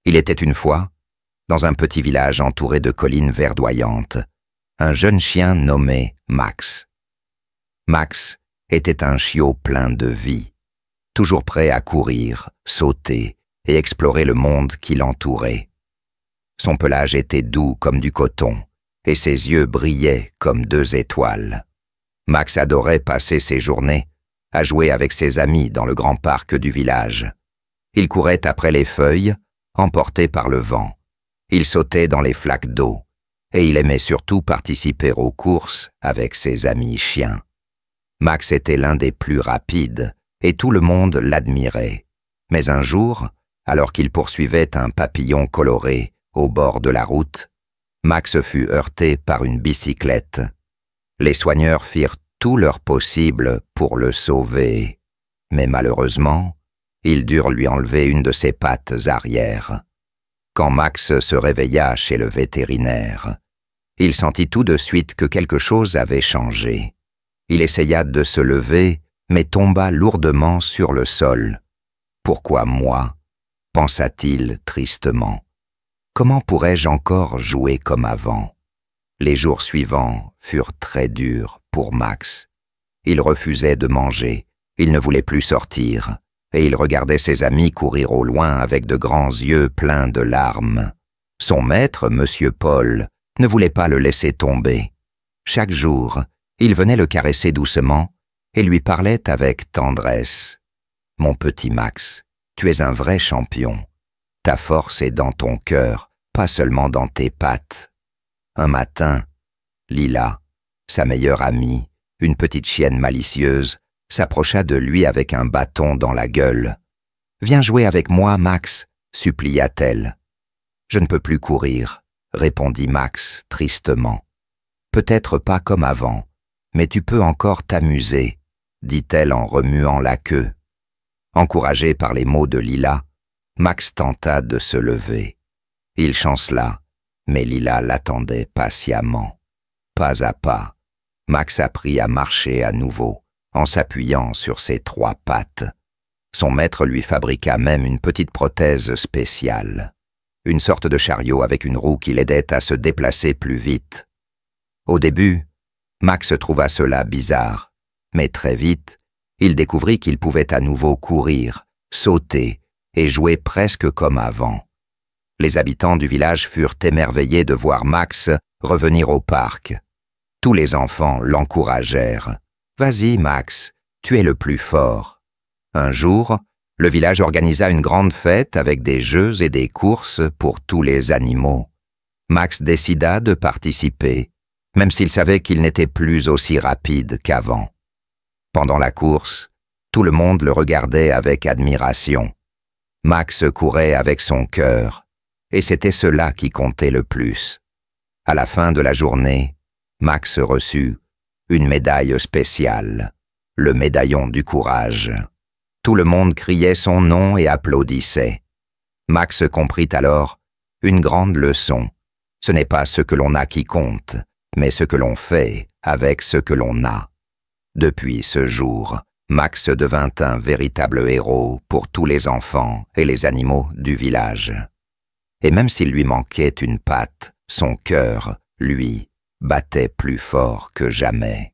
Il était une fois, dans un petit village entouré de collines verdoyantes, un jeune chien nommé Max. Max était un chiot plein de vie, toujours prêt à courir, sauter et explorer le monde qui l'entourait. Son pelage était doux comme du coton, et ses yeux brillaient comme 2 étoiles. Max adorait passer ses journées à jouer avec ses amis dans le grand parc du village. Il courait après les feuilles, emporté par le vent. Il sautait dans les flaques d'eau, et il aimait surtout participer aux courses avec ses amis chiens. Max était l'un des plus rapides, et tout le monde l'admirait. Mais un jour, alors qu'il poursuivait un papillon coloré au bord de la route, Max fut heurté par une bicyclette. Les soigneurs firent tout leur possible pour le sauver, mais malheureusement, ils durent lui enlever une de ses pattes arrière. Quand Max se réveilla chez le vétérinaire, il sentit tout de suite que quelque chose avait changé. Il essaya de se lever, mais tomba lourdement sur le sol. « Pourquoi moi ?» pensa-t-il tristement. « Comment pourrais-je encore jouer comme avant ?» Les jours suivants furent très durs pour Max. Il refusait de manger, il ne voulait plus sortir, et il regardait ses amis courir au loin avec de grands yeux pleins de larmes. Son maître, Monsieur Paul, ne voulait pas le laisser tomber. Chaque jour, il venait le caresser doucement et lui parlait avec tendresse. « Mon petit Max, tu es un vrai champion. Ta force est dans ton cœur, pas seulement dans tes pattes. » Un matin, Lila, sa meilleure amie, une petite chienne malicieuse, s'approcha de lui avec un bâton dans la gueule. « Viens jouer avec moi, Max, » supplia-t-elle. « Je ne peux plus courir, » répondit Max tristement. « Peut-être pas comme avant, mais tu peux encore t'amuser, » dit-elle en remuant la queue. Encouragé par les mots de Lila, Max tenta de se lever. Il chancela, mais Lila l'attendait patiemment. Pas à pas, Max apprit à marcher à nouveau, en s'appuyant sur ses 3 pattes. Son maître lui fabriqua même une petite prothèse spéciale, une sorte de chariot avec une roue qui l'aidait à se déplacer plus vite. Au début, Max trouva cela bizarre, mais très vite, il découvrit qu'il pouvait à nouveau courir, sauter et jouer presque comme avant. Les habitants du village furent émerveillés de voir Max revenir au parc. Tous les enfants l'encouragèrent. « Vas-y, Max, tu es le plus fort. » Un jour, le village organisa une grande fête avec des jeux et des courses pour tous les animaux. Max décida de participer, même s'il savait qu'il n'était plus aussi rapide qu'avant. Pendant la course, tout le monde le regardait avec admiration. Max courait avec son cœur, et c'était cela qui comptait le plus. À la fin de la journée, Max reçut une médaille spéciale, le médaillon du courage. Tout le monde criait son nom et applaudissait. Max comprit alors une grande leçon. Ce n'est pas ce que l'on a qui compte, mais ce que l'on fait avec ce que l'on a. Depuis ce jour, Max devint un véritable héros pour tous les enfants et les animaux du village. Et même s'il lui manquait une patte, son cœur, lui, battait plus fort que jamais.